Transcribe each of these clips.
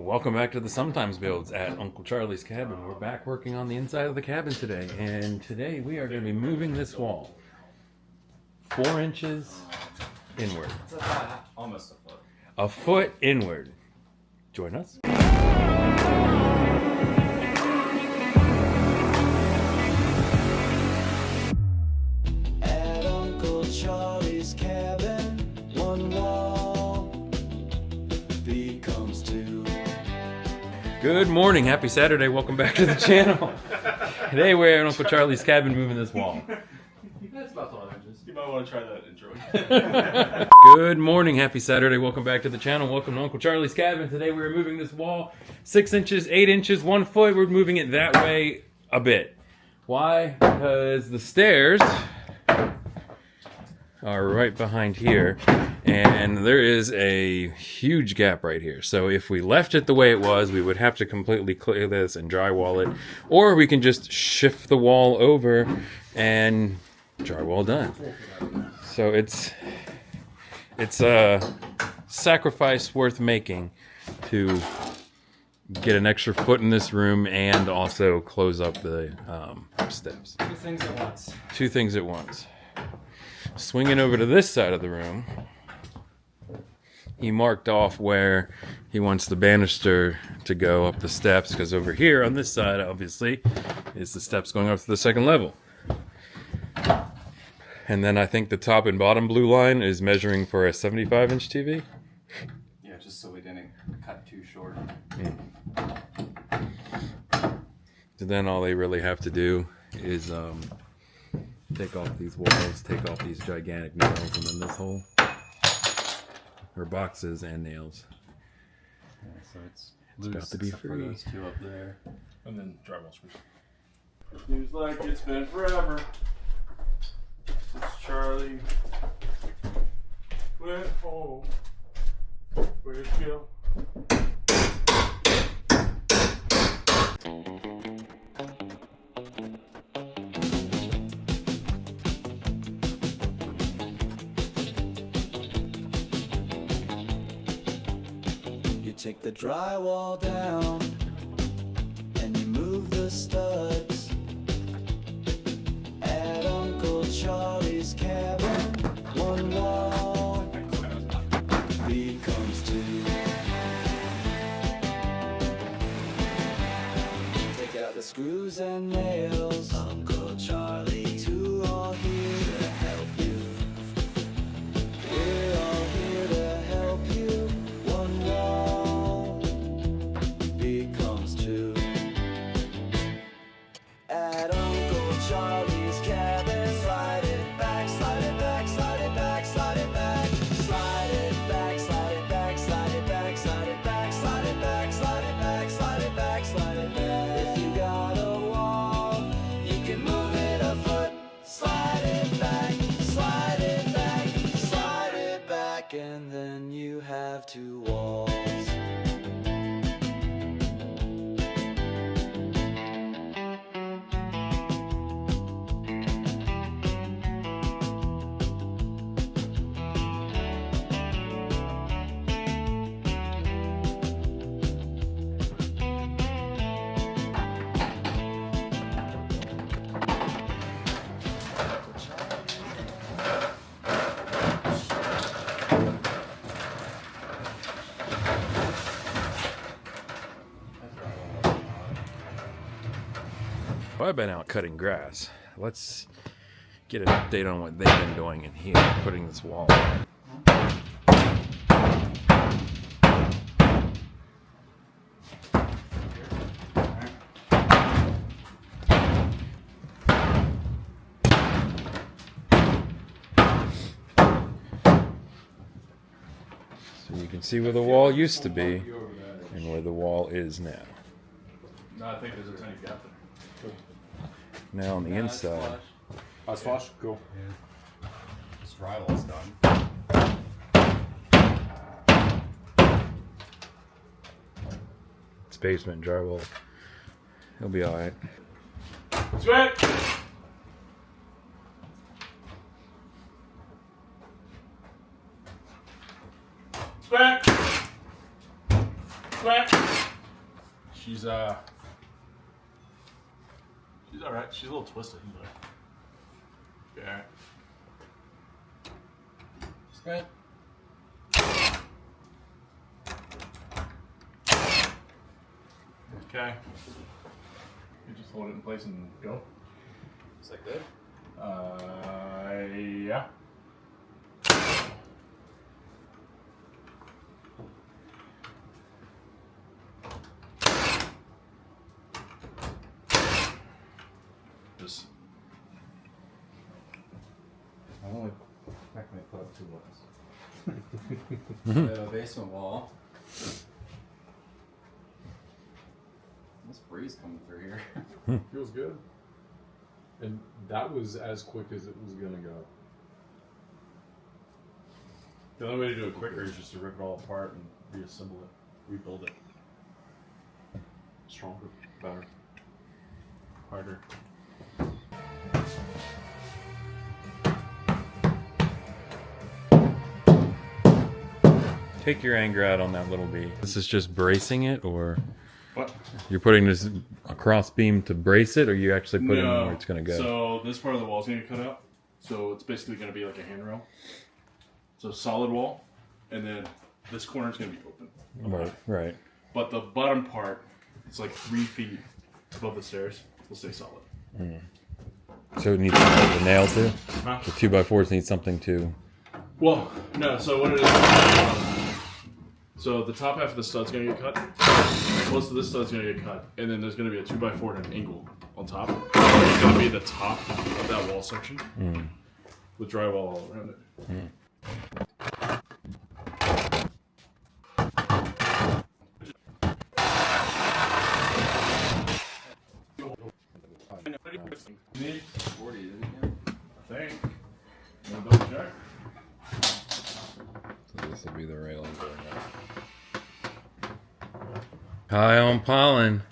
Welcome back to the Sometimes Builds at Uncle Charlie's cabin. We're back working on the inside of the cabin today, and today we are going to be moving this wall 4 inches inward. Almost a foot. A foot inward. Join us. At Uncle Charlie's cabin, one wall becomes two. Good morning, happy Saturday, welcome back to the channel. Today we're at Uncle Charlie's cabin moving this wall. That's about 12 inches. You might want to try that intro. Good morning, happy Saturday, welcome back to the channel. Welcome to Uncle Charlie's cabin. Today we're moving this wall 6 inches, 8 inches, 1 foot. We're moving it that way a bit. Why? Because the stairs are right behind here, and there is a huge gap right here. So if we left it the way it was, we would have to completely clear this and drywall it, or we can just shift the wall over and drywall done. So it's a sacrifice worth making to get an extra foot in this room and also close up the steps. Two things at once. Two things at once. Swinging over to this side of the room, he marked off where he wants the banister to go up the steps, because over here on this side, obviously, is the steps going up to the second level. And then I think the top and bottom blue line is measuring for a 75-inch TV. Yeah, just so we didn't cut too short. So then all they really have to do is take off these walls, take off these gigantic nails, and then this hole, or boxes and nails. Yeah, so it's about to be except for free. those two up there, and then drywall screws. Seems like it's been forever since Charlie went home. Where'd you go? You take the drywall down and you move the studs. At Uncle Charlie's cabin, one wall becomes two. Take out the screws and nails. Uncle Charlie, two are here to help you. We're all here to help you. One wall becomes two. At Uncle Charlie's cabin, slide it back, slide it back, slide it back, slide it back, slide it back, slide it back, slide it back, slide it back, slide it back, slide it back, slide it back, slide it back. If you got a wall, you can move it a foot. Slide it back, slide it back, slide it back, and then you have two walls. Well, I've been out cutting grass. Let's get an update on what they've been doing in here, putting this wall on. So you can see where the wall used to be and where the wall is now. No, I think there's a tiny gap there. Now on the inside, That's flush? Cool. Yeah. This drywall's done. it's basement drywall. He'll be alright. Sweat! Sweat! Sweat! She's all right. She's a little twisted, but yeah. It's good. Okay. You just hold it in place and go. Is that good? Yeah. Just. I only technically put up 2 walls. The basement wall. This breeze coming through here. Feels good. And that was as quick as it was gonna go. The only way to do it quicker is just to rip it all apart and reassemble it, rebuild it. Stronger, better, harder. Take your anger out on that little bee. This is just bracing it, or What? you're putting this across beam to brace it, or you actually put it where it's gonna go? So this part of the wall is gonna get cut out. So it's basically gonna be like a handrail. So solid wall, and then this corner is gonna be open. Right, right. But the bottom part, it's like 3 feet above the stairs. Will stay solid. So it needs something to nail to? Huh? The 2x4s need something to... Well, no. So what it is? So the top half of the stud's gonna get cut. Most of this stud's gonna get cut, and then there's gonna be a 2x4 and an angle on top. It's gonna be the top of that wall section with drywall all around it. Need 40, isn't it? I think. Wanna double check? So this will be the railing going up. High on pollen.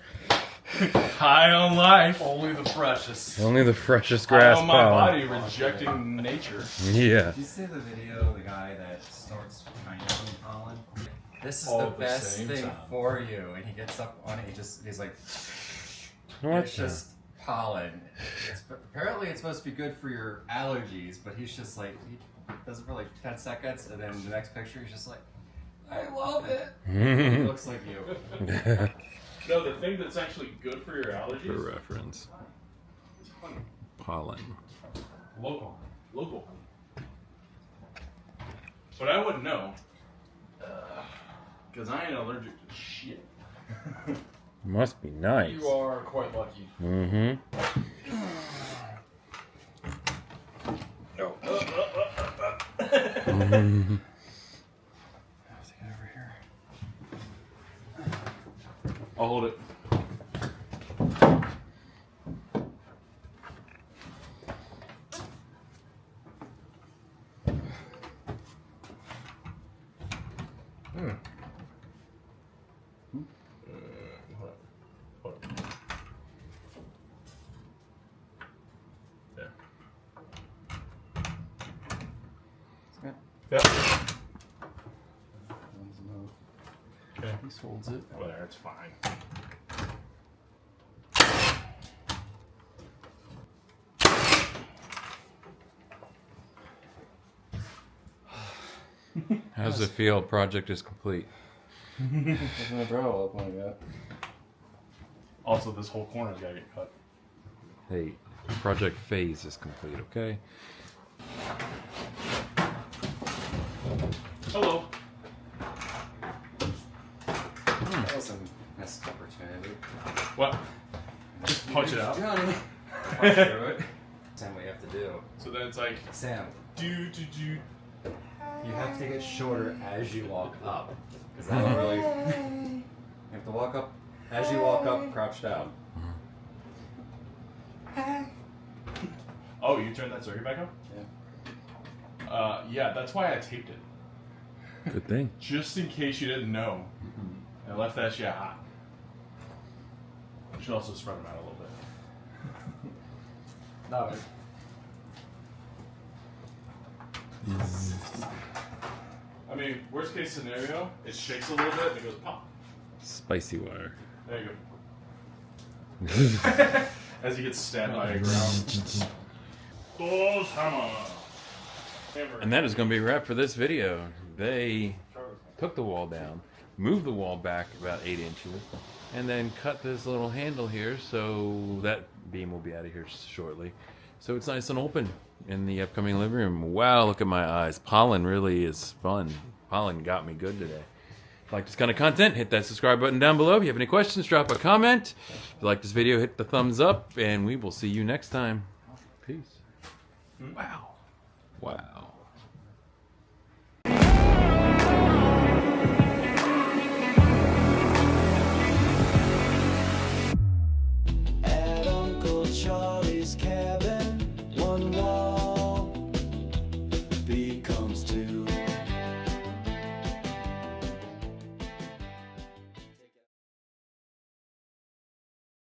High on life. Only the freshest. Only the freshest High grass on my pollen. body, rejecting nature. Yeah. Did you see the video of the guy that starts trying to clean pollen? This is All the at the best same thing time. for you. And he gets up on it, he's like, What it's the- just pollen. Apparently it's supposed to be good for your allergies, but he's just like, he does it for like 10 seconds, and then the next picture he's just like, I love it. He looks like you. No, the thing that's actually good for your allergies For reference. is honey. Pollen. Local honey. But I wouldn't know. Because I ain't allergic to shit. Must be nice. You are quite lucky. Mm-hmm. No. Over here. I'll hold it. Hold on. There. Okay. Yep. One's move. Okay. He holds it. Whatever, it's fine. How does it feel? Project is complete. Doesn't my brow up like that. Also, this whole corner's gotta get cut. Hey, project phase is complete, okay? Hello. That was a missed opportunity. What? Just punch it out. Johnny. Punch through it. Sam, what you have to do. So then it's like, Sam, do. you have to get shorter as you walk up. Because that'll really... You have to walk up. As you walk up, crouch down. Oh, you turned that circuit back on? Yeah. Yeah, that's why I taped it. Good thing. Just in case you didn't know. I left that shit hot. You should also spread them out a little bit. No. I mean, worst case scenario, it shakes a little bit and it goes pop. Spicy wire. There you go. As he gets stabbed by a ground. Oh, hammer. And that is going to be a wrap for this video. They took the wall down, moved the wall back about 8 inches, and then cut this little handle here, so that beam will be out of here shortly. So it's nice and open in the upcoming living room. Wow, look at my eyes. Pollen really is fun. Pollen got me good today. If you like this kind of content, hit that subscribe button down below. If you have any questions, drop a comment. If you like this video, hit the thumbs up, and we will see you next time. Peace. Wow. Wow.